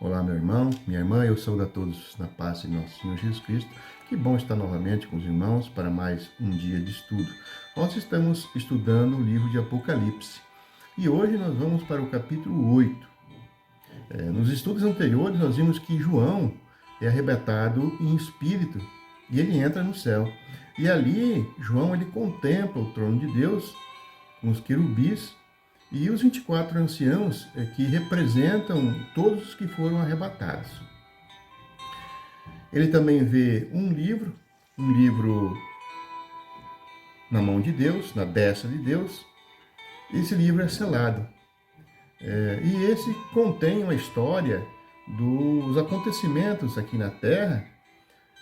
Olá, meu irmão, minha irmã, eu saúdo a todos na paz de nosso Senhor Jesus Cristo. Que bom estar novamente com os irmãos para mais um dia de estudo. Nós estamos estudando o livro de Apocalipse e hoje nós vamos para o capítulo 8. Nos estudos anteriores nós vimos que João é arrebatado em espírito e ele entra no céu. E ali, João ele contempla o trono de Deus com os querubins e os 24 anciãos que representam todos os que foram arrebatados. Ele também vê um livro na mão de Deus, na destra de Deus. Esse livro é selado. E esse contém uma história dos acontecimentos aqui na Terra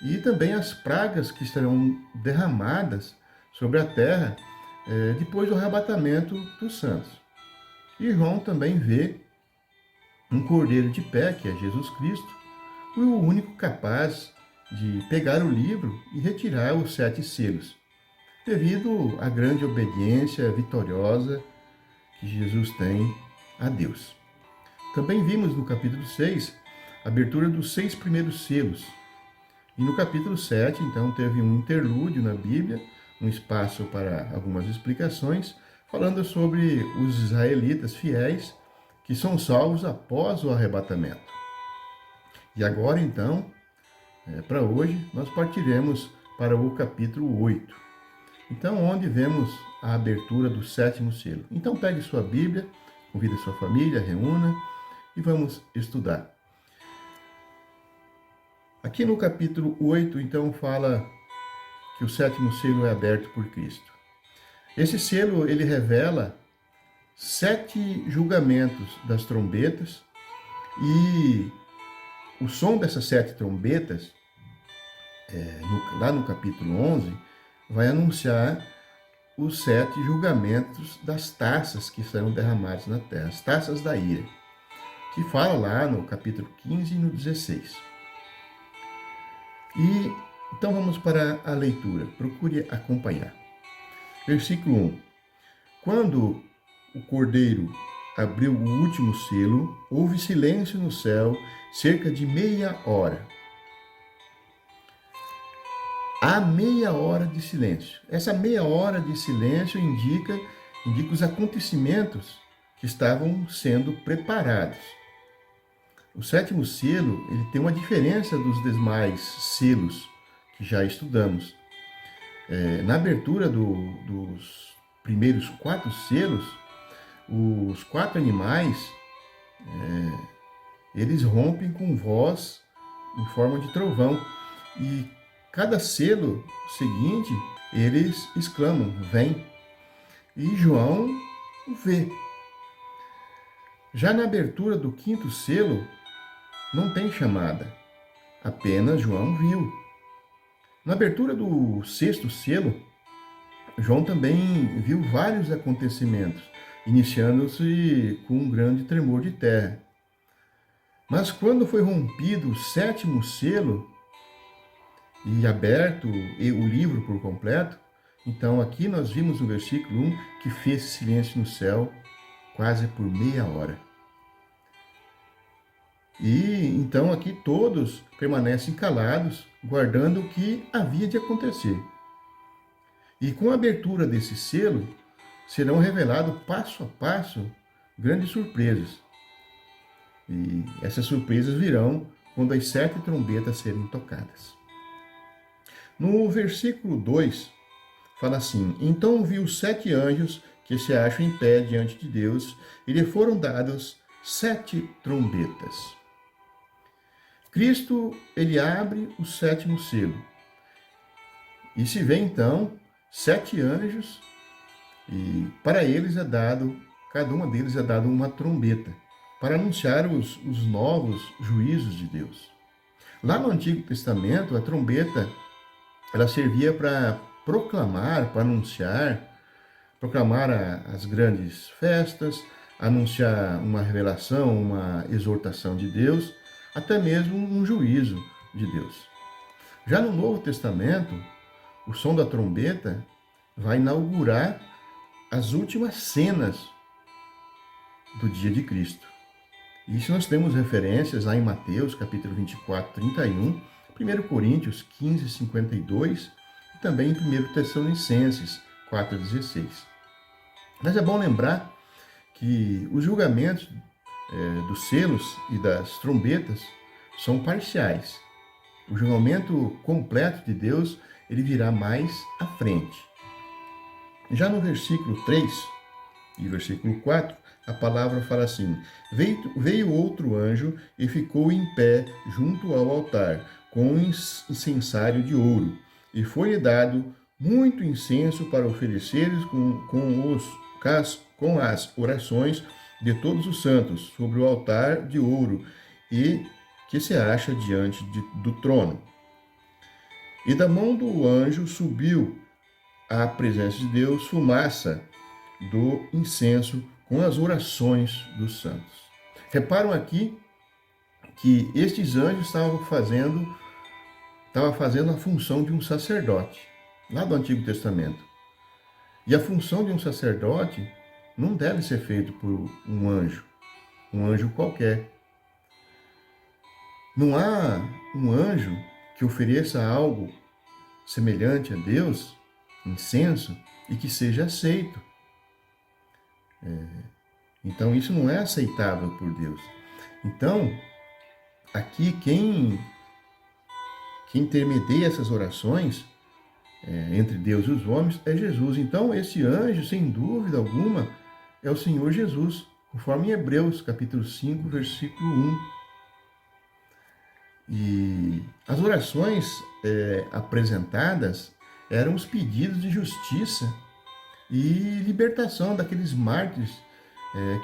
e também as pragas que serão derramadas sobre a Terra depois do arrebatamento dos santos. E João também vê um cordeiro de pé, que é Jesus Cristo, o único capaz de pegar o livro e retirar os 7 selos, devido à grande obediência vitoriosa que Jesus tem a Deus. Também vimos no capítulo 6 a abertura dos 6 primeiros selos. E no capítulo 7, então, teve um interlúdio na Bíblia, um espaço para algumas explicações, falando sobre os israelitas fiéis que são salvos após o arrebatamento. E agora, então, para hoje, nós partiremos para o capítulo 8. Então, onde vemos a abertura do 7º selo. Então, pegue sua Bíblia, convide sua família, reúna e vamos estudar. Aqui no capítulo 8, então, fala que o 7º selo é aberto por Cristo. Esse selo, ele revela 7 julgamentos das trombetas e o som dessas 7 trombetas, lá no capítulo 11, vai anunciar os 7 julgamentos das taças que serão derramadas na terra, as taças da ira, que fala lá no capítulo 15 e no 16. E então vamos para a leitura, procure acompanhar. Versículo 1. Quando o cordeiro abriu o último selo, houve silêncio no céu cerca de meia hora. Há meia hora de silêncio. Essa meia hora de silêncio indica os acontecimentos que estavam sendo preparados. O 7º selo, ele tem uma diferença dos demais selos que já estudamos. Na abertura dos primeiros 4 selos, os 4 animais, eles rompem com voz em forma de trovão. E cada selo seguinte, eles exclamam, vem. E João vê. Já na abertura do 5º selo, não tem chamada, apenas João viu. Na abertura do 6º selo, João também viu vários acontecimentos, iniciando-se com um grande tremor de terra. Mas quando foi rompido o 7º selo e aberto o livro por completo, então aqui nós vimos no versículo 1 que fez silêncio no céu quase por meia hora. E então aqui todos permanecem calados, guardando o que havia de acontecer. E com a abertura desse selo, serão revelados passo a passo grandes surpresas. E essas surpresas virão quando as 7 trombetas serem tocadas. No versículo 2, fala assim: Então viu 7 anjos que se acham em pé diante de Deus, e lhe foram dados 7 trombetas. Cristo, ele abre o 7º selo. E se vê, então, 7 anjos, e para eles cada uma deles é dado uma trombeta, para anunciar os novos juízos de Deus. Lá no Antigo Testamento, a trombeta, ela servia para proclamar, para proclamar as grandes festas, anunciar uma revelação, uma exortação de Deus, até mesmo um juízo de Deus. Já no Novo Testamento, o som da trombeta vai inaugurar as últimas cenas do dia de Cristo. Isso nós temos referências lá em Mateus, capítulo 24, 31, 1 Coríntios 15, 52 e também em 1 Tessalonicenses 4, 16. Mas é bom lembrar que os julgamentos dos selos e das trombetas são parciais. O julgamento completo de Deus, ele virá mais à frente. Já no versículo 3 e versículo 4, a palavra fala assim: veio outro anjo e ficou em pé junto ao altar, com um incensário de ouro, e foi-lhe dado muito incenso para ofereceres com as orações de todos os santos sobre o altar de ouro e que se acha diante do trono. E da mão do anjo subiu à presença de Deus fumaça do incenso com as orações dos santos. Reparam aqui que estes anjos estavam fazendo a função de um sacerdote, lá do Antigo Testamento. E a função de um sacerdote não deve ser feita por um anjo qualquer. Não há um anjo que ofereça algo semelhante a Deus, incenso, e que seja aceito. Então, isso não é aceitável por Deus. Então, aqui quem intermedia essas orações entre Deus e os homens é Jesus. Então, esse anjo, sem dúvida alguma, é o Senhor Jesus, conforme em Hebreus, capítulo 5, versículo 1. E as orações apresentadas eram os pedidos de justiça e libertação daqueles mártires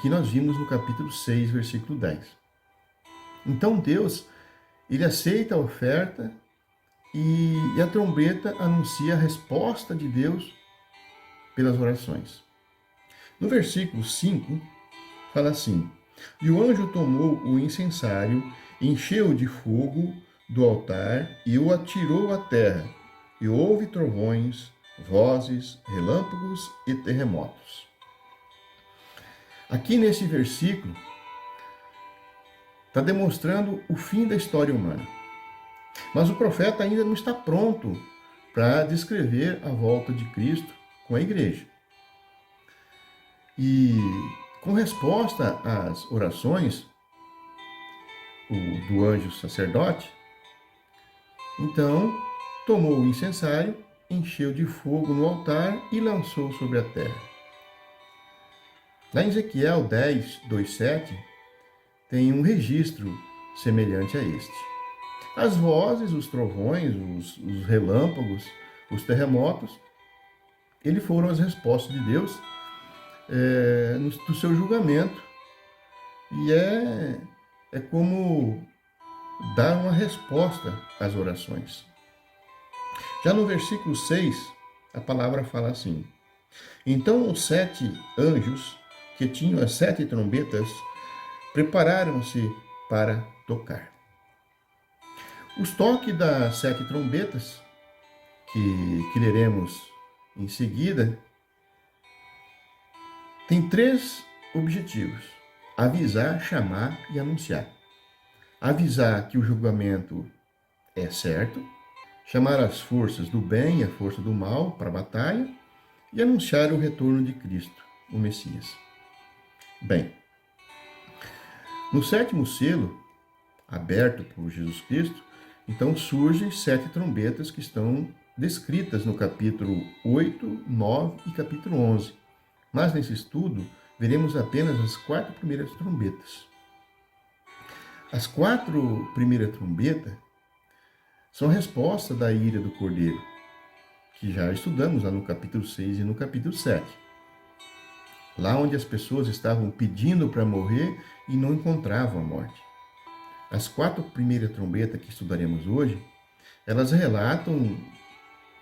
que nós vimos no capítulo 6, versículo 10. Então Deus, ele aceita a oferta e a trombeta anuncia a resposta de Deus pelas orações. No versículo 5, fala assim: e o anjo tomou o incensário, encheu de fogo do altar e o atirou à terra, e houve trovões, vozes, relâmpagos e terremotos. Aqui nesse versículo, está demonstrando o fim da história humana. Mas o profeta ainda não está pronto para descrever a volta de Cristo com a igreja. E com resposta às orações do anjo sacerdote, então tomou o incensário, encheu de fogo no altar e lançou sobre a terra. Lá em Ezequiel 10, 2, 7, tem um registro semelhante a este. As vozes, os trovões, os relâmpagos, os terremotos, eles foram as respostas de Deus do seu julgamento. E é como dar uma resposta às orações. Já no versículo 6, a palavra fala assim: então os 7 anjos que tinham as 7 trombetas prepararam-se para tocar. Os toques das 7 trombetas, que leremos em seguida, tem 3 objetivos: avisar, chamar e anunciar. Avisar que o julgamento é certo, chamar as forças do bem e a força do mal para a batalha e anunciar o retorno de Cristo, o Messias. Bem, no 7º selo, aberto por Jesus Cristo, então surgem 7 trombetas que estão descritas no capítulo 8, 9 e capítulo 11. Mas nesse estudo, veremos apenas as 4 primeiras trombetas. As 4 primeiras trombetas são a resposta da ira do Cordeiro, que já estudamos lá no capítulo 6 e no capítulo 7. Lá onde as pessoas estavam pedindo para morrer e não encontravam a morte. As 4 primeiras trombetas que estudaremos hoje, elas relatam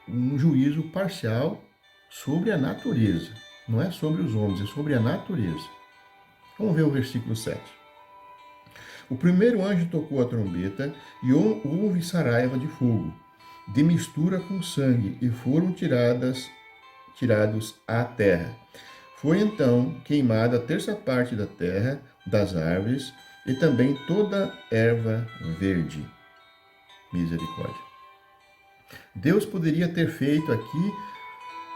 um juízo parcial sobre a natureza. Não é sobre os homens, é sobre a natureza. Vamos ver o versículo 7. O primeiro anjo tocou a trombeta e houve saraiva de fogo, de mistura com sangue, e foram tirados à terra. Foi então queimada a terça parte da terra, das árvores e também toda erva verde. Misericórdia. Deus poderia ter feito aqui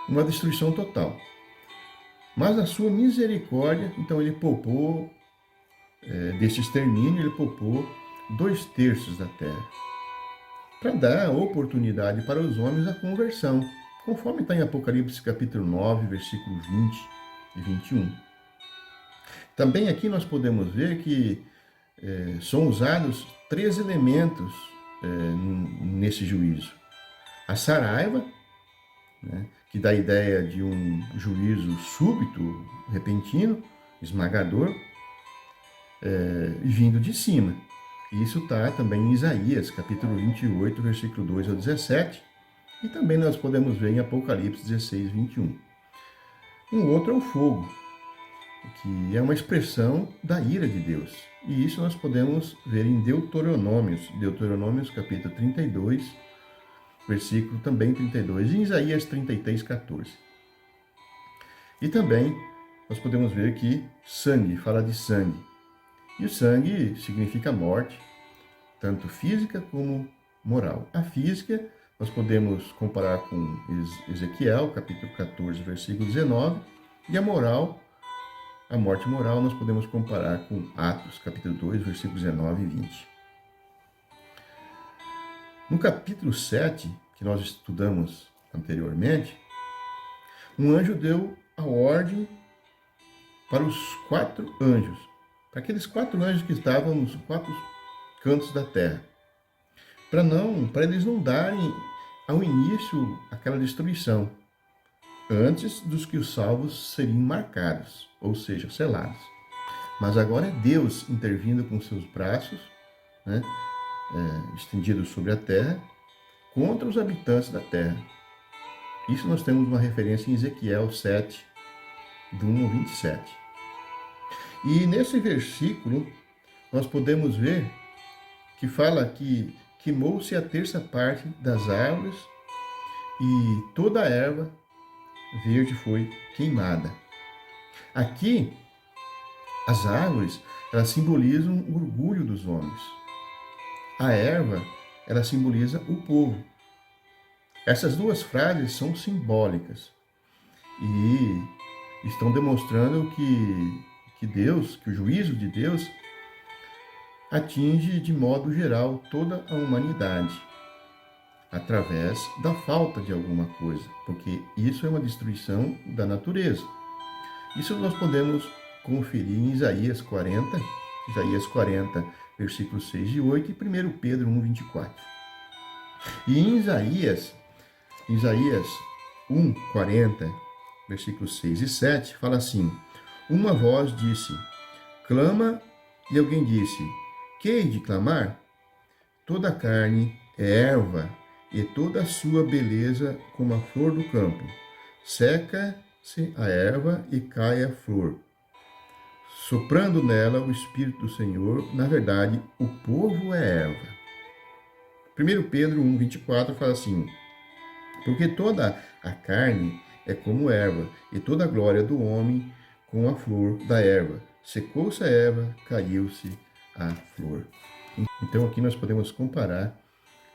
uma destruição total, mas na sua misericórdia, então ele poupou, desse extermínio, ele poupou 2/3 da terra, para dar oportunidade para os homens à conversão, conforme está em Apocalipse capítulo 9, versículo 20 e 21. Também aqui nós podemos ver que são usados 3 elementos nesse juízo. A saraiva, né, que dá a ideia de um juízo súbito, repentino, esmagador, vindo de cima. Isso está também em Isaías, capítulo 28, versículo 2 ao 17, e também nós podemos ver em Apocalipse 16, 21. Um outro é o fogo, que é uma expressão da ira de Deus. E isso nós podemos ver em Deuteronômios capítulo 32, versículo também 32, e em Isaías 33, 14. E também nós podemos ver que sangue, fala de sangue. E o sangue significa morte, tanto física como moral. A física nós podemos comparar com Ezequiel, capítulo 14, versículo 19, e a moral, a morte moral, nós podemos comparar com Atos, capítulo 2, versículos 19 e 20. No capítulo 7, que nós estudamos anteriormente, um anjo deu a ordem para os 4 anjos, para aqueles 4 anjos que estavam nos 4 cantos da terra, para eles não darem ao início aquela destruição, antes dos que os salvos seriam marcados, ou seja, selados. Mas agora é Deus intervindo com seus braços, né, estendidos sobre a terra, contra os habitantes da terra. Isso nós temos uma referência em Ezequiel 7, do 1 ao 27. E nesse versículo, nós podemos ver que fala que queimou-se a 1/3 das árvores e toda a erva verde foi queimada. Aqui, as árvores, elas simbolizam o orgulho dos homens. A erva, ela simboliza o povo. Essas 2 frases são simbólicas e estão demonstrando que Deus, que o juízo de Deus atinge de modo geral toda a humanidade, através da falta de alguma coisa, porque isso é uma destruição da natureza. Isso nós podemos conferir em Isaías 40, versículos 6 e 8, e 1 Pedro 1, 24. E em Isaías 1, 40, versículos 6 e 7, fala assim: uma voz disse, clama, e alguém disse, que hei de clamar? Toda a carne é erva, e toda a sua beleza como a flor do campo. Seca-se a erva e cai a flor, soprando nela o Espírito do Senhor. Na verdade, o povo é erva. 1 Pedro 1, 24 fala assim, porque toda a carne é como erva, e toda a glória do homem com a flor da erva. Secou-se a erva, caiu-se a flor. Então aqui nós podemos comparar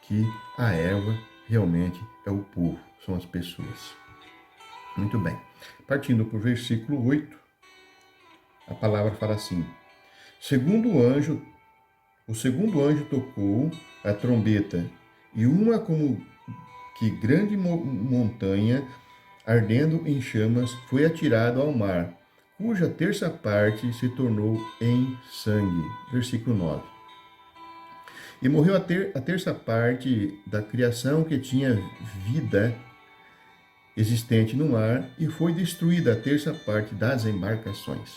que a erva realmente é o povo, são as pessoas. Muito bem. Partindo para o versículo 8, a palavra fala assim: o segundo anjo tocou a trombeta, e uma como que grande montanha, ardendo em chamas, foi atirada ao mar, cuja 1/3 se tornou em sangue. Versículo 9. E morreu a 1/3 da criação que tinha vida existente no mar, e foi destruída a 1/3 das embarcações.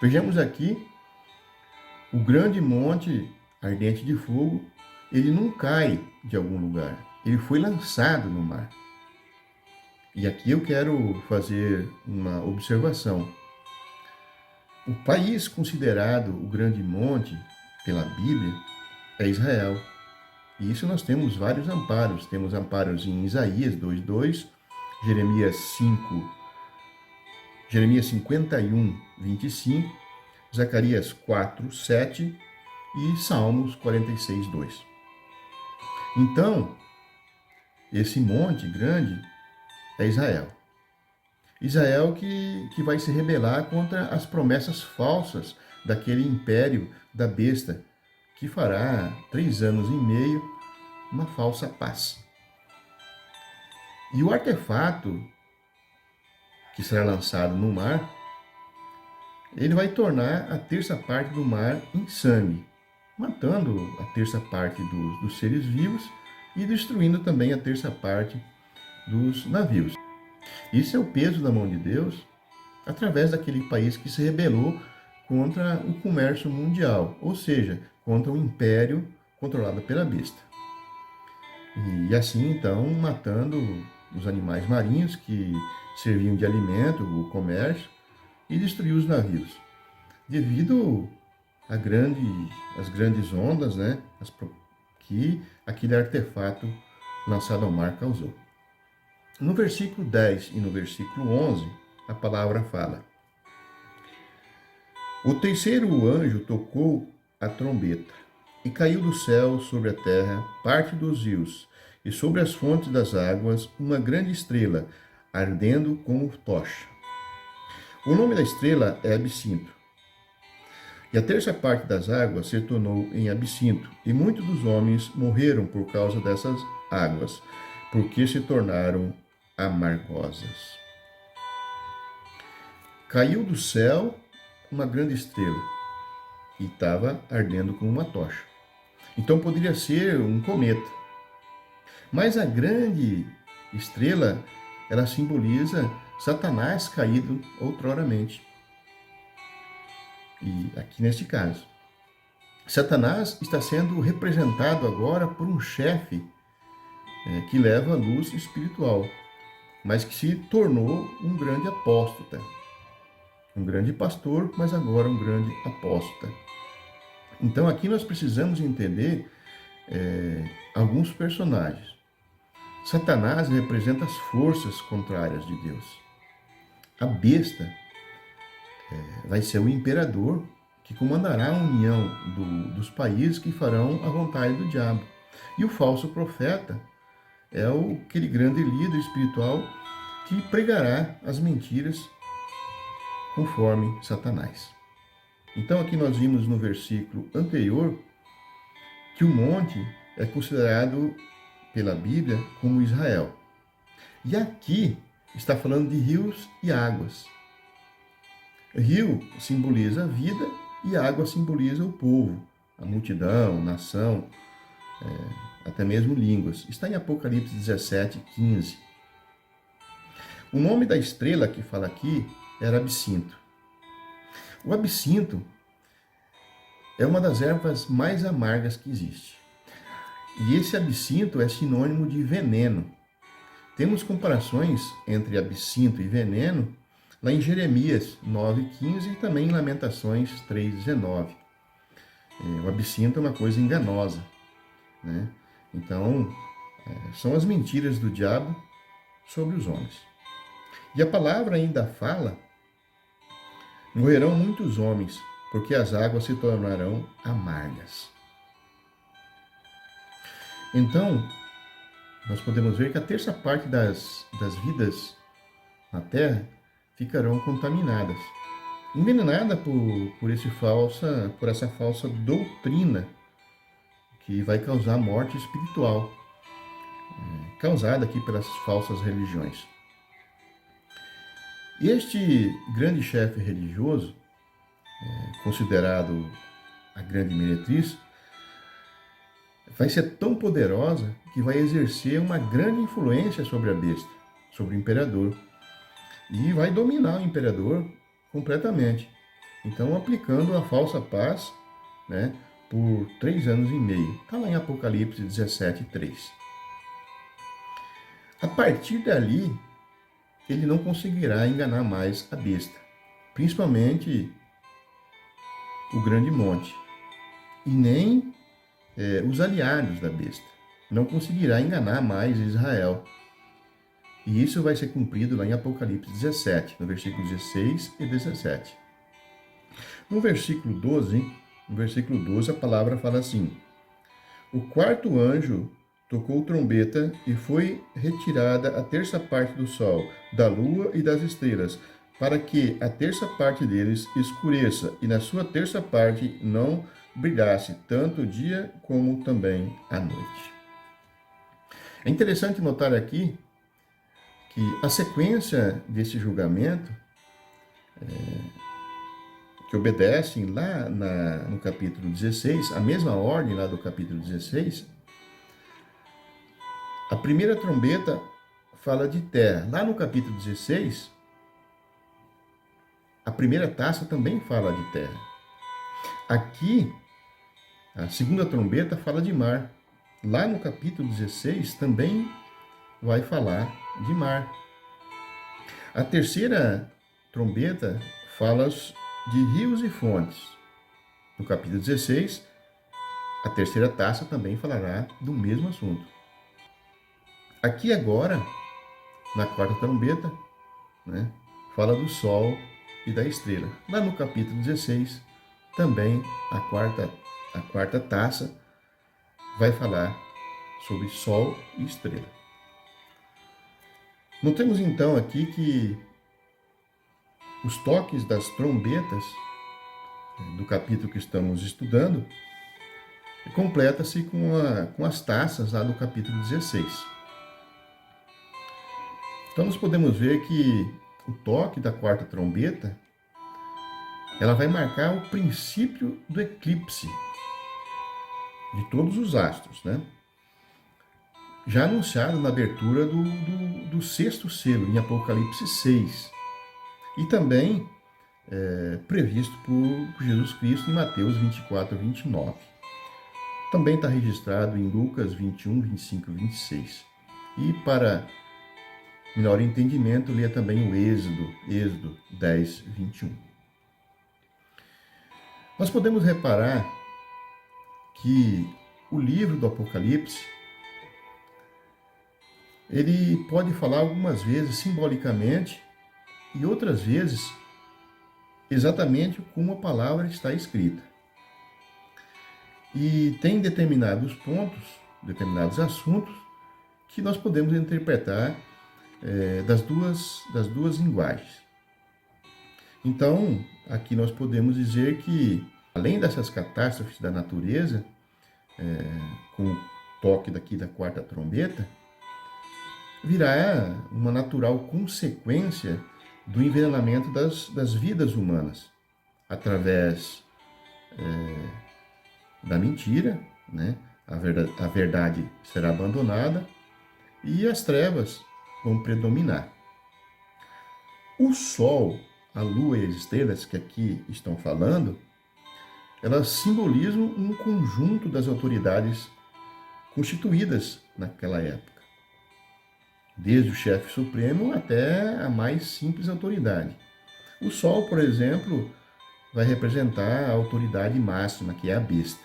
Vejamos aqui, o grande monte ardente de fogo, ele não cai de algum lugar, ele foi lançado no mar. E aqui eu quero fazer uma observação. O país considerado o grande monte pela Bíblia é Israel. E isso nós temos vários amparos. Temos amparos em Isaías 2:2, Jeremias 51, 25, Zacarias 4, 7 e Salmos 46, 2. Então, esse monte grande é Israel. Israel que vai se rebelar contra as promessas falsas daquele império da besta, que fará 3 anos e meio uma falsa paz. E o artefato que será lançado no mar, ele vai tornar a terça parte do mar em sangue, matando a terça parte dos seres vivos e destruindo também a terça parte dos navios. Isso é o peso da mão de Deus através daquele país que se rebelou contra o comércio mundial, ou seja, contra o império controlado pela besta. E assim, então, matando os animais marinhos que serviam de alimento, o comércio, e destruiu os navios. Devido às grandes ondas, né, que aquele artefato lançado ao mar causou. No versículo 10 e no versículo 11, a palavra fala: O terceiro anjo tocou a trombeta, e caiu do céu sobre a terra parte dos rios, e sobre as fontes das águas uma grande estrela, ardendo como tocha. O nome da estrela é Absinto. E a terça parte das águas se tornou em absinto, e muitos dos homens morreram por causa dessas águas, porque se tornaram amargosas. Caiu do céu uma grande estrela e estava ardendo como uma tocha. Então poderia ser um cometa. Mas a grande estrela, ela simboliza Satanás caído outroramente. E aqui neste caso, Satanás está sendo representado agora por um chefe que leva a luz espiritual, mas que se tornou um grande apóstata. Um grande pastor, mas agora um grande apóstata. Então aqui nós precisamos entender alguns personagens. Satanás representa as forças contrárias de Deus. A besta vai ser o imperador que comandará a união dos países que farão a vontade do diabo. E o falso profeta é aquele grande líder espiritual que pregará as mentiras conforme Satanás. Então aqui nós vimos no versículo anterior que o monte é considerado pela Bíblia como Israel. E aqui está falando de rios e águas. Rio simboliza a vida e água simboliza o povo, a multidão, nação, até mesmo línguas. Está em Apocalipse 17, 15. O nome da estrela que fala aqui era absinto. O absinto é uma das ervas mais amargas que existe. E esse absinto é sinônimo de veneno. Temos comparações entre absinto e veneno lá em Jeremias 9,15 e também em Lamentações 3,19. O absinto é uma coisa enganosa, né? Então, são as mentiras do diabo sobre os homens. E a palavra ainda fala: morrerão muitos homens, porque as águas se tornarão amargas. Então, nós podemos ver que a terça parte das vidas na Terra ficarão contaminadas, envenenada por essa falsa doutrina que vai causar morte espiritual, causada aqui pelas falsas religiões. Este grande chefe religioso, considerado a grande meretriz, vai ser tão poderosa que vai exercer uma grande influência sobre a besta, sobre o imperador, e vai dominar o imperador completamente. Então, aplicando a falsa paz, né, por 3 anos e meio. Está lá em Apocalipse 17, 3. A partir dali, ele não conseguirá enganar mais a besta, principalmente o grande monte, e nem os aliados da besta. Não conseguirá enganar mais Israel. E isso vai ser cumprido lá em Apocalipse 17, no versículo 16 e 17. No versículo 12 a palavra fala assim: o quarto anjo tocou trombeta e foi retirada a terça parte do sol, da lua e das estrelas, para que a terça parte deles escureça e na sua terça parte não brilhasse tanto o dia como também a noite. É interessante notar aqui que a sequência desse julgamento, que obedecem lá no capítulo 16, a mesma ordem lá do capítulo 16, a primeira trombeta fala de terra. Lá no capítulo 16, a primeira taça também fala de terra. Aqui, a segunda trombeta fala de mar. Lá no capítulo 16 também vai falar de mar. A terceira trombeta fala de rios e fontes. No capítulo 16, a terceira taça também falará do mesmo assunto. Aqui agora, na quarta trombeta, né, fala do sol e da estrela. Lá no capítulo 16, também a quarta taça vai falar sobre sol e estrela. Notemos então aqui que os toques das trombetas do capítulo que estamos estudando completa-se com as taças lá do capítulo 16. Então nós podemos ver que o toque da quarta trombeta ela vai marcar o princípio do eclipse de todos os astros, né? Já anunciado na abertura do sexto selo, em Apocalipse 6. E também previsto por Jesus Cristo em Mateus 24 a 29. Também está registrado em Lucas 21, 25 e 26. E para melhor entendimento, leia também o Êxodo 10, 21. Nós podemos reparar que o livro do Apocalipse ele pode falar algumas vezes simbolicamente e outras vezes exatamente como a palavra está escrita. E tem determinados pontos, determinados assuntos que nós podemos interpretar das duas linguagens. Então, aqui nós podemos dizer que, além dessas catástrofes da natureza, com o toque daqui da quarta trombeta, virá uma natural consequência do envenenamento das vidas humanas, através da mentira, né? A verdade será abandonada e as trevas vão predominar. O Sol, a Lua e as estrelas que aqui estão falando, elas simbolizam um conjunto das autoridades constituídas naquela época, desde o chefe supremo até a mais simples autoridade. O Sol, por exemplo, vai representar a autoridade máxima, que é a besta.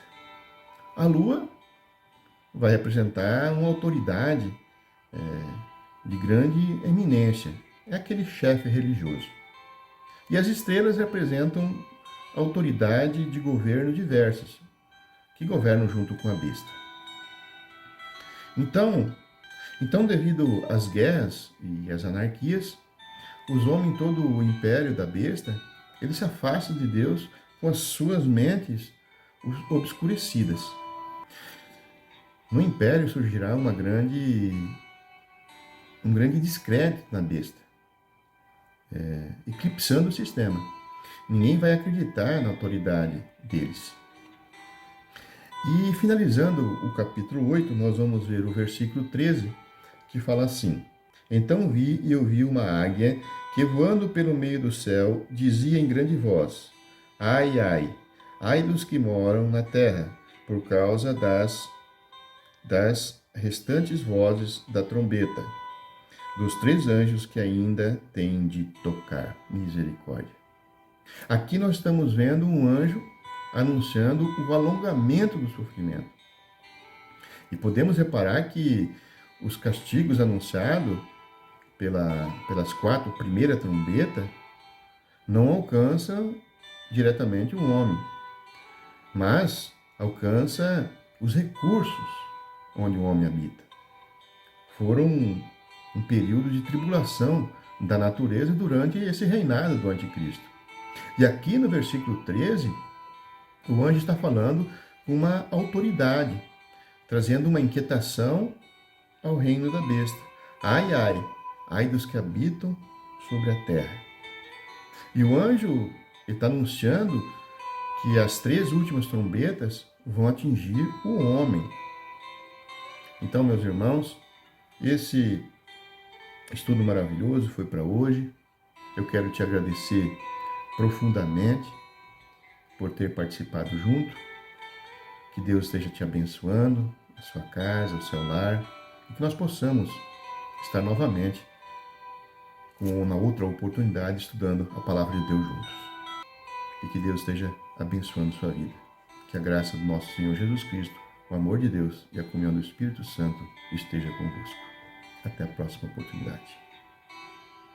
A Lua vai representar uma autoridade de grande eminência, é aquele chefe religioso. E as estrelas representam autoridade de governo diversas, que governam junto com a besta. Então, devido às guerras e às anarquias, os homens, todo o império da besta, eles se afastam de Deus com as suas mentes obscurecidas. No império surgirá um grande descrédito na besta, eclipsando o sistema. Ninguém vai acreditar na autoridade deles. E finalizando o capítulo 8, nós vamos ver o versículo 13, que fala assim: Então vi e ouvi uma águia que, voando pelo meio do céu, dizia em grande voz: Ai, ai, ai dos que moram na terra, por causa das restantes vozes da trombeta, dos 3 anjos que ainda têm de tocar. Misericórdia. Aqui nós estamos vendo um anjo anunciando o alongamento do sofrimento. E podemos reparar que os castigos anunciados pelas 4 primeiras trombetas não alcançam diretamente o homem, mas alcança os recursos onde o homem habita. Foram um período de tribulação da natureza durante esse reinado do anticristo. E aqui no versículo 13, o anjo está falando com uma autoridade, trazendo uma inquietação ao reino da besta. Ai, ai, ai dos que habitam sobre a terra. E o anjo está anunciando que as 3 últimas trombetas vão atingir o homem. Então, meus irmãos, esse estudo maravilhoso foi para hoje. Eu quero te agradecer profundamente por ter participado junto. Que Deus esteja te abençoando, a sua casa, o seu lar, e que nós possamos estar novamente com uma outra oportunidade estudando a palavra de Deus juntos. E que Deus esteja abençoando sua vida. Que a graça do nosso Senhor Jesus Cristo, o amor de Deus e a comunhão do Espírito Santo esteja convosco. Até a próxima oportunidade.